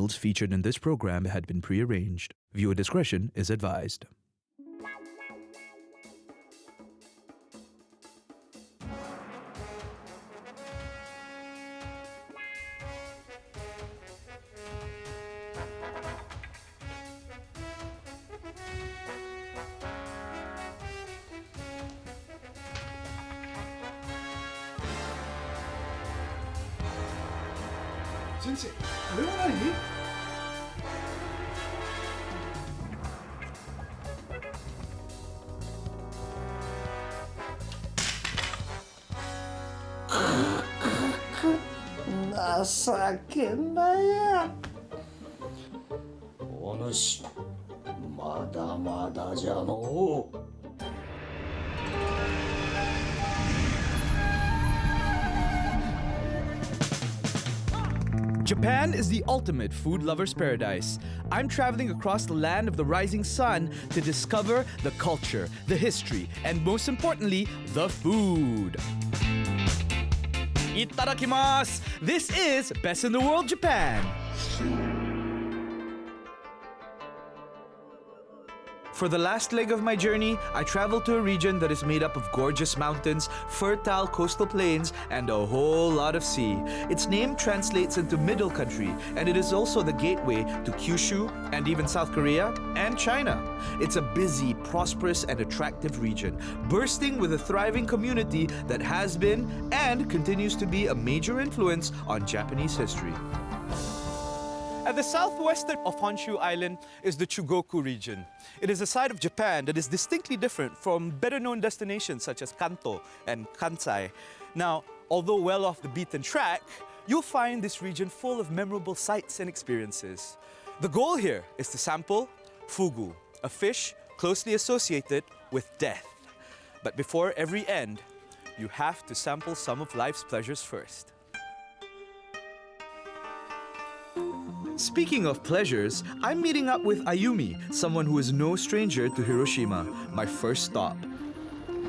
meals featured in this program had been prearranged. Viewer discretion is advised. Sensei, これは何? Nasakenaya. お主、まだまだじゃのう。Japan is the ultimate food lover's paradise. I'm traveling across the land of the rising sun to discover the culture, the history, and most importantly, the food. Itadakimasu! This is Best in the World Japan. For the last leg of my journey, I traveled to a region that is made up of gorgeous mountains, fertile coastal plains, and a whole lot of sea. Its name translates into Middle Country, and it is also the gateway to Kyushu, and even South Korea, and China. It's a busy, prosperous, and attractive region, bursting with a thriving community that has been and continues to be a major influence on Japanese history. At the southwestern of Honshu Island is the Chugoku Region. It is a side of Japan that is distinctly different from better-known destinations such as Kanto and Kansai. Now, although well off the beaten track, you'll find this region full of memorable sights and experiences. The goal here is to sample Fugu, a fish closely associated with death. But before every end, you have to sample some of life's pleasures first. Speaking of pleasures, I'm meeting up with Ayumi, someone who is no stranger to Hiroshima, my first stop.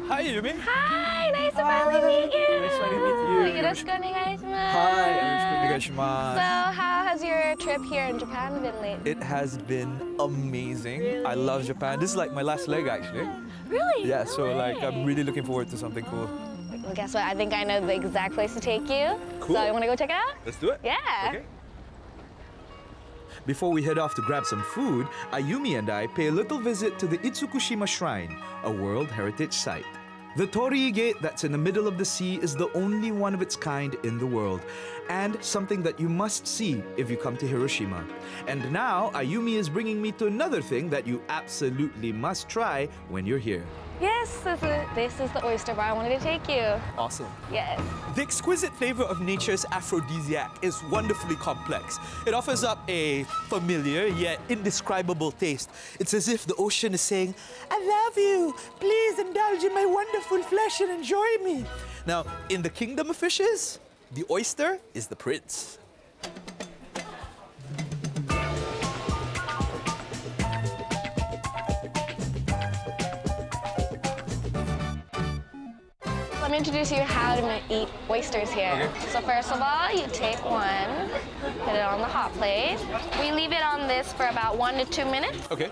Hi, Ayumi. Hi, nice to finally meet you. Nice to meet you. Yoroshiku onegaishimasu. Hi, yoroshiku onegaishimasu. So, how has your trip here in Japan been lately? It has been amazing. Really? I love Japan. This is like my last leg, actually. Really? Yeah, so like I'm really looking forward to something cool. Well, guess what? I think I know the exact place to take you. Cool. So, you want to go check it out? Let's do it. Yeah. Okay. Before we head off to grab some food, Ayumi and I pay a little visit to the Itsukushima Shrine, a World Heritage Site. The Torii Gate that's in the middle of the sea is the only one of its kind in the world, and something that you must see if you come to Hiroshima. And now, Ayumi is bringing me to another thing that you absolutely must try when you're here. Yes, this is the oyster bar I wanted to take you. Awesome. Yes. The exquisite flavor of nature's aphrodisiac is wonderfully complex. It offers up a familiar yet indescribable taste. It's as if the ocean is saying, I love you. Please indulge in my wonderful flesh and enjoy me. Now, in the kingdom of fishes, the oyster is the prince. Let me introduce you how to eat oysters here. Okay. So first of all, you take one, put it on the hot plate. We leave it on this for about 1 to 2 minutes. Okay.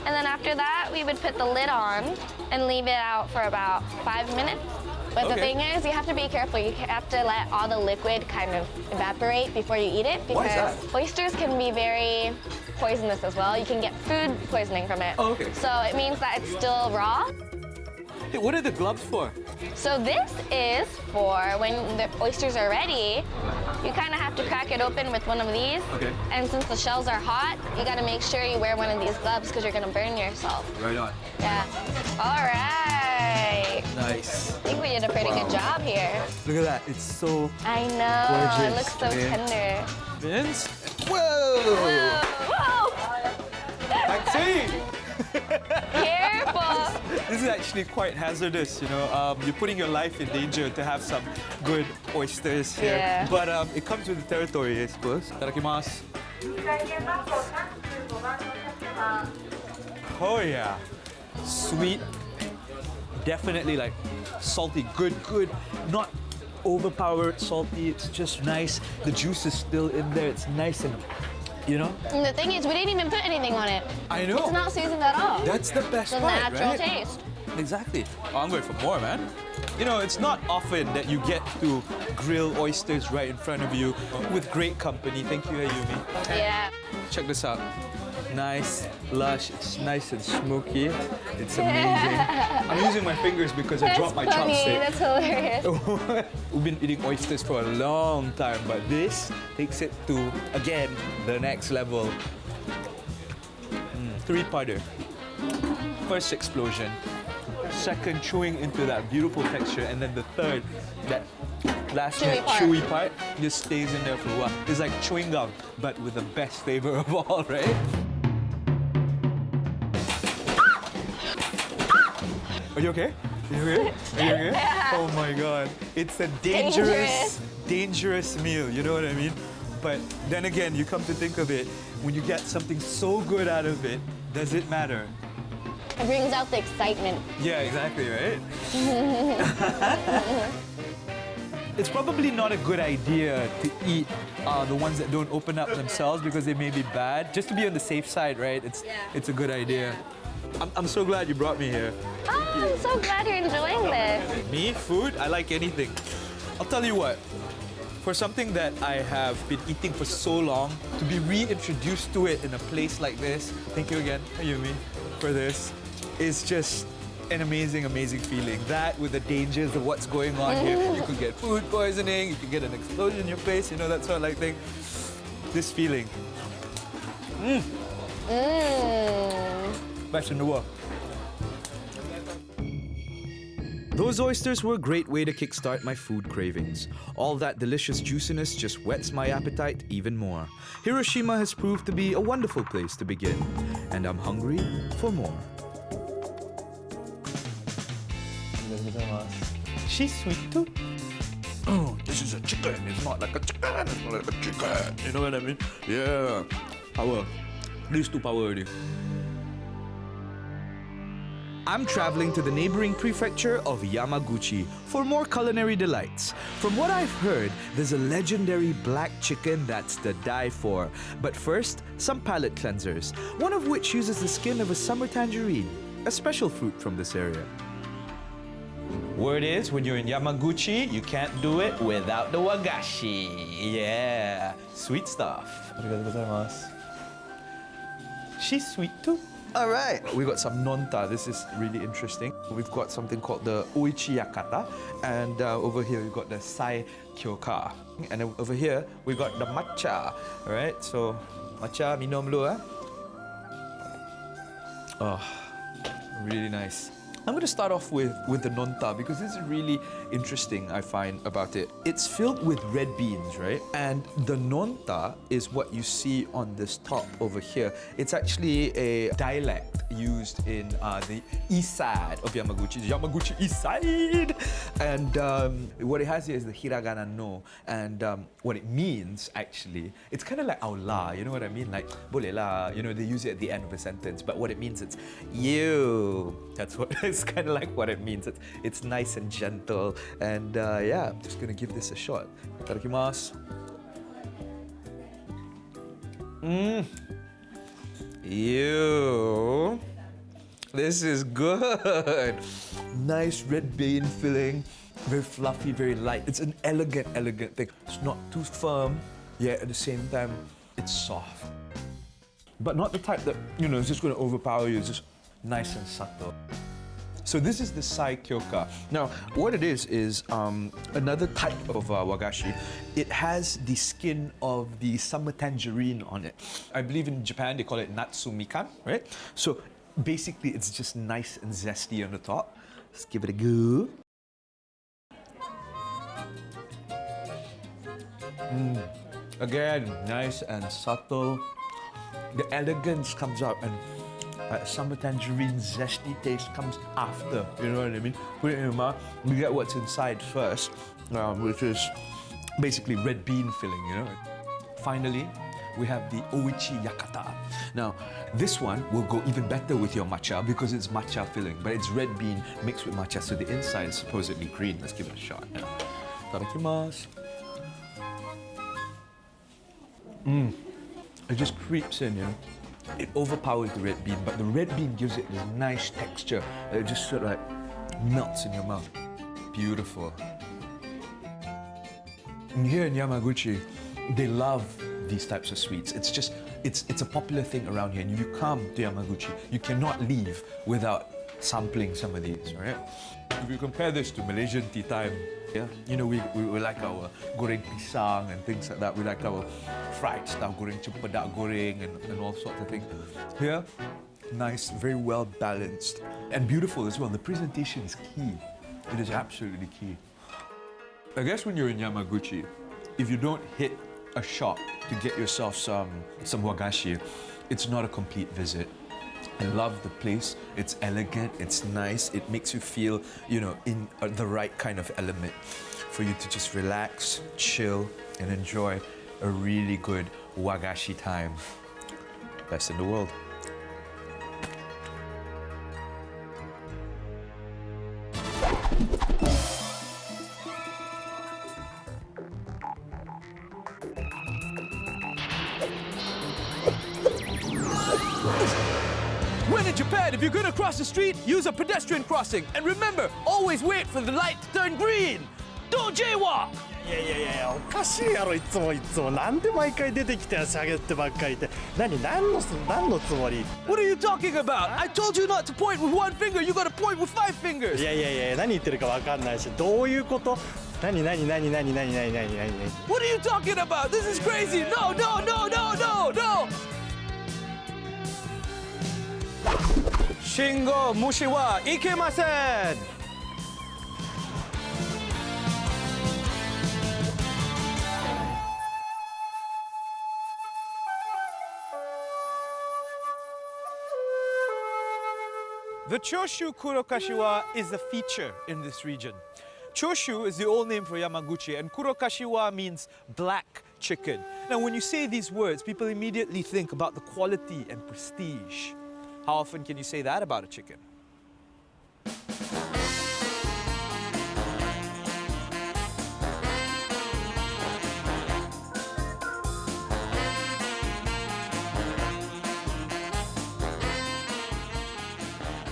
And then after that, we would put the lid on and leave it out for about 5 minutes. But the thing is, you have to be careful. You have to let all the liquid kind of evaporate before you eat it, because oysters can be very poisonous as well. You can get food poisoning from it. Oh, okay. So it means that it's still raw. Hey, what are the gloves for? So this is for when the oysters are ready, you kind of have to crack it open with one of these. Okay. And since the shells are hot, you got to make sure you wear one of these gloves because you're going to burn yourself. Right on. Yeah. All right. Nice. I think we did a pretty good job here. Look at that. It's so I know. gorgeous. It looks so tender. Vince? Whoa! Whoa! I see! Careful. This is actually quite hazardous, you know. You're putting your life in danger to have some good oysters here. Yeah. But it comes with the territory, I suppose. Itadakimasu. Oh yeah. Sweet. Definitely like salty. Good. Not overpowered salty. It's just nice. The juice is still in there. It's nice and You know? And the thing is, we didn't even put anything on it. I know. It's not seasoned at all. That's the best the part, natural right? taste. Exactly. Oh, I'm going for more, man. You know, it's not often that you get to grill oysters right in front of you with great company. Thank you, Ayumi. Yeah. Check this out. Nice, lush, it's nice and smoky. It's amazing. I'm using my fingers because I dropped my funny. chopstick. That's hilarious. We've been eating oysters for a long time, but this takes it to, again, the next level. Three-parter. First explosion. Second, chewing into that beautiful texture. And then the third, that last chewy part just stays in there for a while. It's like chewing gum, but with the best flavor of all, right? Are you okay? Are you okay? Are you okay? Oh my God. It's a dangerous meal, you know what I mean? But then again, you come to think of it, when you get something so good out of it, does it matter? It brings out the excitement. Yeah, exactly, right? It's probably not a good idea to eat the ones that don't open up themselves because they may be bad. Just to be on the safe side, right? It's a good idea. I'm so glad you brought me here. Oh, I'm so glad you're enjoying this. Me? Food? I like anything. I'll tell you what. For something that I have been eating for so long, to be reintroduced to it in a place like this, thank you again, Ayumi, for this, is just an amazing, amazing feeling. That with the dangers of what's going on here. You could get food poisoning, you could get an explosion in your face, you know, that sort of like thing. This feeling. Best in the world. Those oysters were a great way to kickstart my food cravings. All that delicious juiciness just whets my appetite even more. Hiroshima has proved to be a wonderful place to begin, and I'm hungry for more. She's sweet too. Oh, this is a chicken. It's not like a chicken. It's not like a chicken. You know what I mean? Yeah. Power. These two power already. I'm traveling to the neighboring prefecture of Yamaguchi for more culinary delights. From what I've heard, there's a legendary black chicken that's to die for. But first, some palate cleansers, one of which uses the skin of a summer tangerine, a special fruit from this area. Word is, when you're in Yamaguchi, you can't do it without the wagashi. Yeah, sweet stuff. She's sweet too. All right, we got some nonta. This is really interesting. We've got something called the oichi yakata, and over here we've got the sai kyoka, and then over here we got the matcha. All right, so matcha minum dulu, eh? Oh, really nice. I'm going to start off with the nonta because this is really interesting, I find, about it. It's filled with red beans, right? And the nonta is what you see on this top over here. It's actually a dialect used in the east side of Yamaguchi, Yamaguchi east side. And what it has here is the hiragana no. And what it means, actually, it's kind of like aula, you know what I mean? Like, boleh lah, you know, they use it at the end of a sentence. But what it means, it's you. That's what it's kind of like what it means. It's nice and gentle. And yeah, I'm just gonna give this a shot. Itadakimasu. Ew. This is good. Nice red bean filling. Very fluffy, very light. It's an elegant thing. It's not too firm, yet at the same time, it's soft. But not the type that, you know, is just gonna overpower you. It's just nice and subtle. So this is the sai kyoka. Now, what it is another type of wagashi. It has the skin of the summer tangerine on it. I believe in Japan they call it natsu mikan, right? So basically it's just nice and zesty on the top. Let's give it a go. Again, nice and subtle. The elegance comes out and summer tangerine zesty taste comes after, you know what I mean? Put it in your mouth, you get what's inside first, which is basically red bean filling, you know? Finally, we have the oichi yakata. Now, this one will go even better with your matcha because it's matcha filling, but it's red bean mixed with matcha, so the inside is supposedly green. Let's give it a shot. Itadakimasu. It just creeps in, you know. It overpowers the red bean, but the red bean gives it this nice texture. It just sort of like melts in your mouth. Beautiful. And here in Yamaguchi, they love these types of sweets. It's a popular thing around here. And if you come to Yamaguchi, you cannot leave without sampling some of these, right? If you compare this to Malaysian tea time, yeah, you know, we like our goreng pisang and things like that. We like our fried stuff, goreng cempedak goreng and all sorts of things. Here, nice, very well balanced and beautiful as well. The presentation is key. It is absolutely key. I guess when you're in Yamaguchi, if you don't hit a shop to get yourself some wagashi, it's not a complete visit. I love the place. It's elegant, it's nice, it makes you feel, you know, in the right kind of element for you to just relax, chill, and enjoy a really good wagashi time. Best in the world. When in Japan, if you're gonna cross the street, use a pedestrian crossing. And remember, always wait for the light to turn green. Don't jaywalk! いやおかしいやろいつもなんで毎回出てきて喋ってばっかりって何のつもり What are you talking about? I told you not to point with one finger, you gotta point with 5 fingers! いや何言ってるかわかんないしどういうこと何 What are you talking about? This is crazy! No! 信号無視はいけません The Choshu Kurokashiwa is a feature in this region. Choshu is the old name for Yamaguchi, and Kurokashiwa means black chicken. Now, when you say these words, people immediately think about the quality and prestige. How often can you say that about a chicken?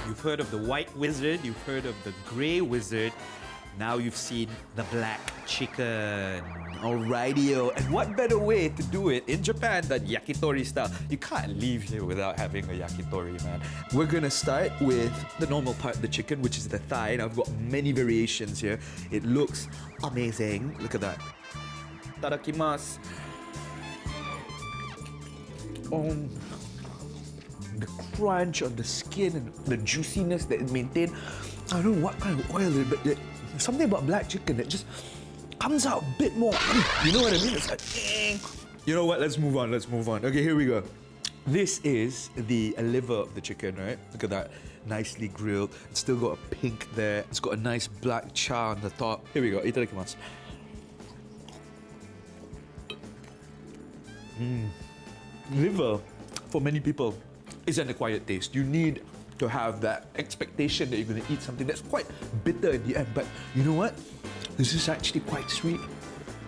You've heard of the white wizard, you've heard of the grey wizard, now you've seen the black chicken. Alrighty-o. And what better way to do it in Japan than yakitori style? You can't leave here without having a yakitori, man. We're gonna start with the normal part of the chicken, which is the thigh. And I've got many variations here. It looks amazing. Look at that. Itadakimasu. The crunch on the skin and the juiciness that it maintains. I don't know what kind of oil it is, but there's something about black chicken that just comes out a bit more. You know what I mean? It's like, you know what? Let's move on. Okay, here we go. This is the liver of the chicken, right? Look at that. Nicely grilled. It's still got a pink there. It's got a nice black char on the top. Here we go. Itadakimasu. Liver, for many people, is an acquired taste. You need to have that expectation that you're going to eat something that's quite bitter in the end. But you know what? This is actually quite sweet.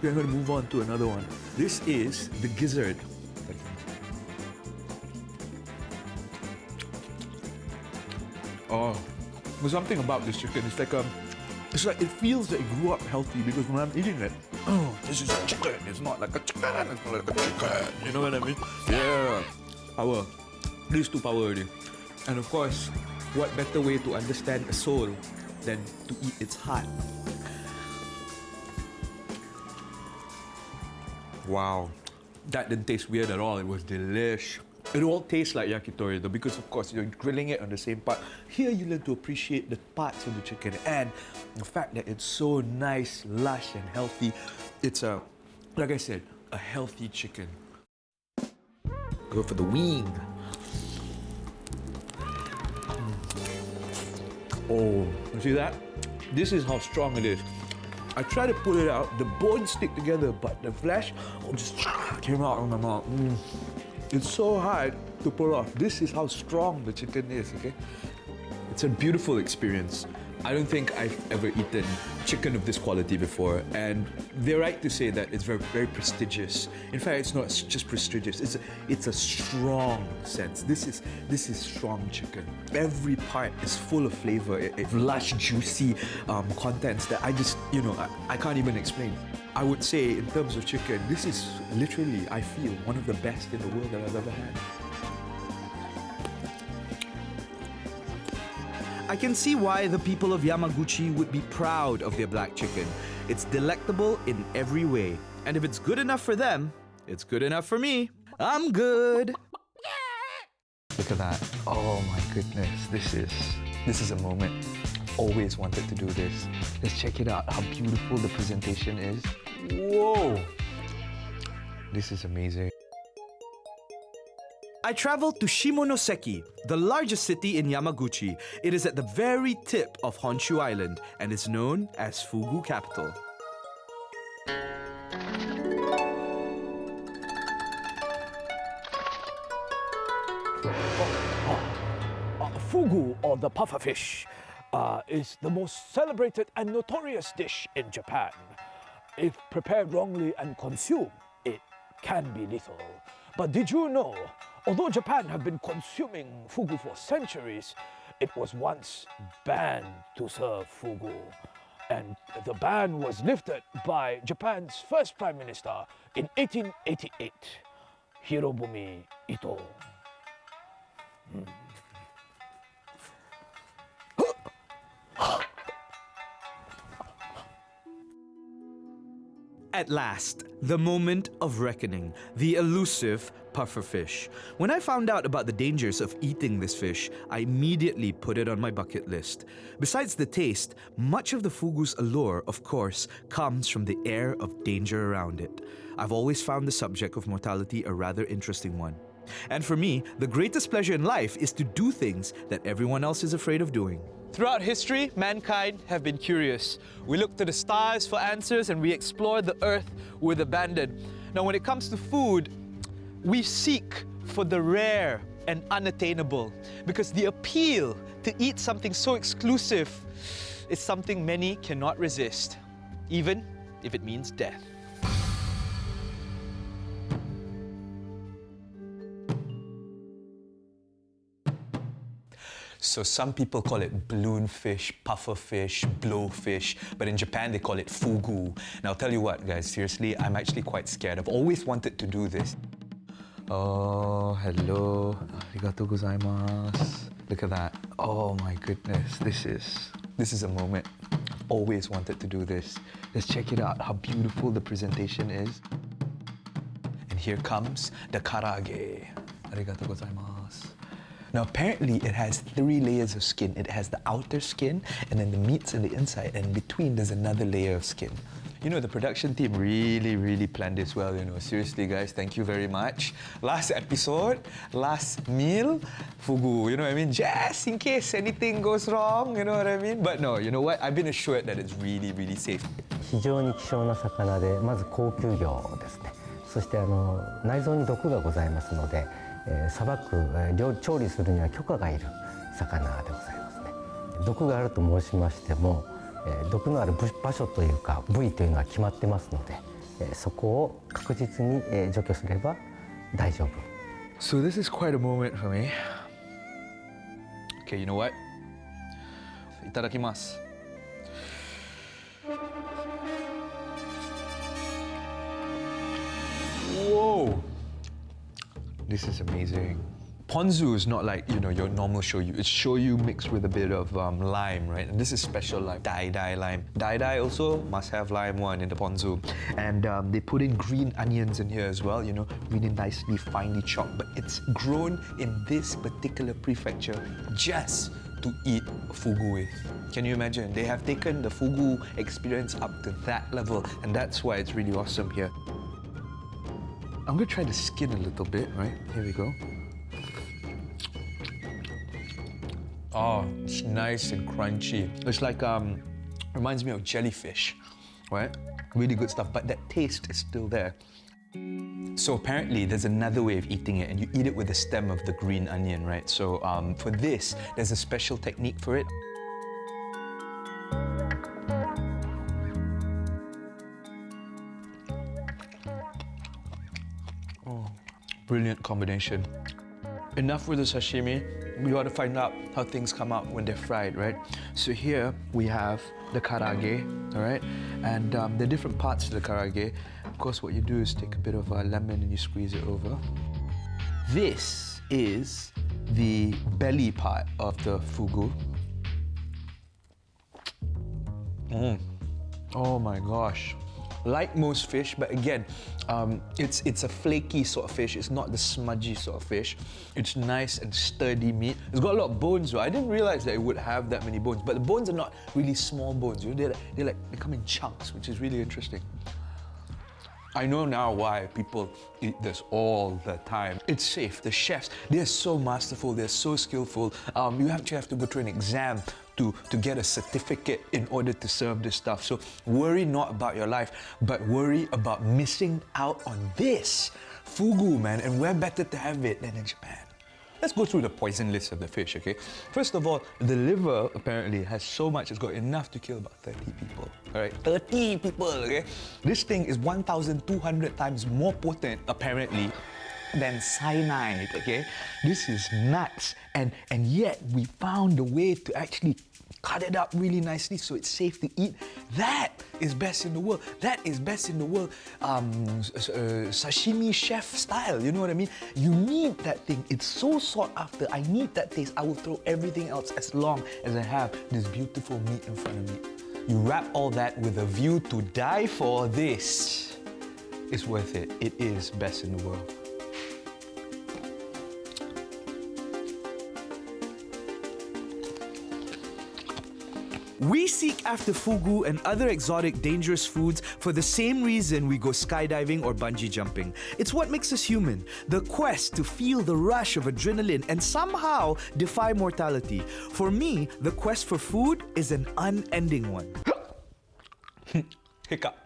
We're going to move on to another one. This is the gizzard. Oh, there's something about this chicken. It's like it feels that it grew up healthy because when I'm eating it, oh, this is a chicken. It's not like a chicken. It's not like a chicken. You know what I mean? Yeah. Power. These two power already. And of course, what better way to understand a soul than to eat its heart? Wow. That didn't taste weird at all. It was delish. It all tastes like yakitori though because of course you're grilling it on the same part. Here you learn to appreciate the parts of the chicken and the fact that it's so nice, lush and healthy. It's like I said, a healthy chicken. Go for the wing. Oh, you see that? This is how strong it is. I try to pull it out, the bones stick together, but the flesh just came out of my mouth. It's so hard to pull off. This is how strong the chicken is, okay? It's a beautiful experience. I don't think I've ever eaten chicken of this quality before, and they're right to say that it's very, very prestigious. In fact, it's not just prestigious, it's a strong sense. This is strong chicken. Every part is full of flavor, lush, juicy contents that I just, I can't even explain. I would say, in terms of chicken, this is literally, I feel, one of the best in the world that I've ever had. I can see why the people of Yamaguchi would be proud of their black chicken. It's delectable in every way. And if it's good enough for them, it's good enough for me. I'm good. Look at that. Oh my goodness. This is a moment. Always wanted to do this. Let's check it out, how beautiful the presentation is. Whoa! This is amazing. I traveled to Shimonoseki, the largest city in Yamaguchi. It is at the very tip of Honshu Island and is known as Fugu capital. Fugu, or the pufferfish, is the most celebrated and notorious dish in Japan. If prepared wrongly and consumed, it can be lethal. But did you know, although Japan have been consuming fugu for centuries, it was once banned to serve fugu. And the ban was lifted by Japan's first Prime Minister in 1888, Hirobumi Ito. At last, the moment of reckoning, the elusive pufferfish. When I found out about the dangers of eating this fish, I immediately put it on my bucket list. Besides the taste, much of the fugu's allure, of course, comes from the air of danger around it. I've always found the subject of mortality a rather interesting one. And for me, the greatest pleasure in life is to do things that everyone else is afraid of doing. Throughout history, mankind have been curious. We look to the stars for answers and we explore the earth with abandon. Now, when it comes to food, we seek for the rare and unattainable because the appeal to eat something so exclusive is something many cannot resist, even if it means death. So some people call it balloonfish, pufferfish, blowfish, but in Japan they call it fugu. Now I'll tell you what, guys, seriously, I'm actually quite scared. I've always wanted to do this. Oh, hello. Arigatou gozaimasu. Look at that. Oh my goodness, this is a moment. Always wanted to do this. Let's check it out, how beautiful the presentation is. And here comes the karage. Arigatou gozaimasu. Now apparently it has 3 layers of skin. It has the outer skin, and then the meat's in the inside, and in between there's another layer of skin. You know, the production team really planned this well, Seriously, guys, thank you very much. Last episode, last meal, fugu, you know what I mean? Just in case anything goes wrong, you know what I mean? But no, you know what? I've been assured that it's really safe. 非常に希少な魚で、まず高級魚ですね。そして内臓に毒がございますので、さばく、調理するには許可がいる魚でございますね。毒があると申しましても、毒のある場所というか部位というのは決まってますので、そこを確実に除去すれば大丈夫。So this is quite a moment for me. Okay, you know what? いただきます。Whoa! This is amazing. Ponzu is not like, your normal shoyu. It's shoyu mixed with a bit of lime, right? And this is special lime, dai lime. Dai also must have lime one in the ponzu. And they put in green onions in here as well, really nicely, finely chopped. But it's grown in this particular prefecture just to eat fugu with. Can you imagine? They have taken the fugu experience up to that level, and that's why it's really awesome here. I'm gonna try the skin a little bit, right? Here we go. Oh, it's nice and crunchy. It's like, reminds me of jellyfish, right? Really good stuff, but that taste is still there. So apparently there's another way of eating it, and you eat it with the stem of the green onion, right? So for this, there's a special technique for it. Brilliant combination. Enough with the sashimi. We got to find out how things come out when they're fried, right? So here we have the karage, all right? And the different parts of the karage. Of course, what you do is take a bit of lemon and you squeeze it over. This is the belly part of the fugu. Oh my gosh. Like most fish, but again, it's a flaky sort of fish. It's not the smudgy sort of fish. It's nice and sturdy meat. It's got a lot of bones though. I didn't realize that it would have that many bones, but the bones are not really small bones. You know, they come in chunks, which is really interesting. I know now why people eat this all the time. It's safe. The chefs, they're so masterful, they're so skillful. You actually have to go through an exam to get a certificate in order to serve this stuff. So worry not about your life, but worry about missing out on this. Fugu, man, and where better to have it than in Japan? Let's go through the poison list of the fish, okay? First of all, the liver apparently has so much, it's got enough to kill about 30 people, all right? 30 people, okay? This thing is 1,200 times more potent, apparently, than cyanide, okay? This is nuts, and yet we found a way to actually cut it up really nicely so it's safe to eat. That is best in the world. That is best in the world. Sashimi chef style, you know what I mean? You need that thing. It's so sought after. I need that taste. I will throw everything else as long as I have this beautiful meat in front of me. You wrap all that with a view to die for. This is worth it. It is best in the world. We seek after fugu and other exotic, dangerous foods for the same reason we go skydiving or bungee jumping. It's what makes us human, the quest to feel the rush of adrenaline and somehow defy mortality. For me, the quest for food is an unending one. Hiccup.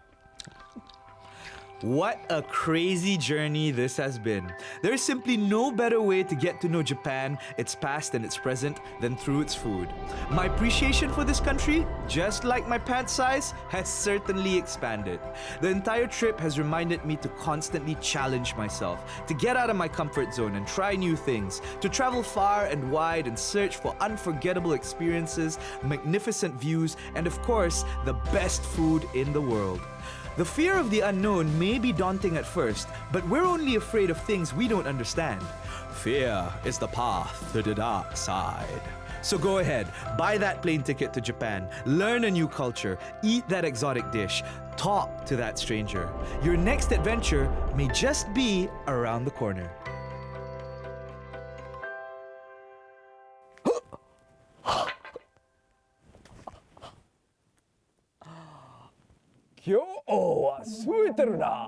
What a crazy journey this has been. There is simply no better way to get to know Japan, its past and its present, than through its food. My appreciation for this country, just like my pant size, has certainly expanded. The entire trip has reminded me to constantly challenge myself, to get out of my comfort zone and try new things, to travel far and wide and search for unforgettable experiences, magnificent views, and of course, the best food in the world. The fear of the unknown may be daunting at first, but we're only afraid of things we don't understand. Fear is the path to the dark side. So go ahead, buy that plane ticket to Japan, learn a new culture, eat that exotic dish, talk to that stranger. Your next adventure may just be around the corner. 今日は空いてるな。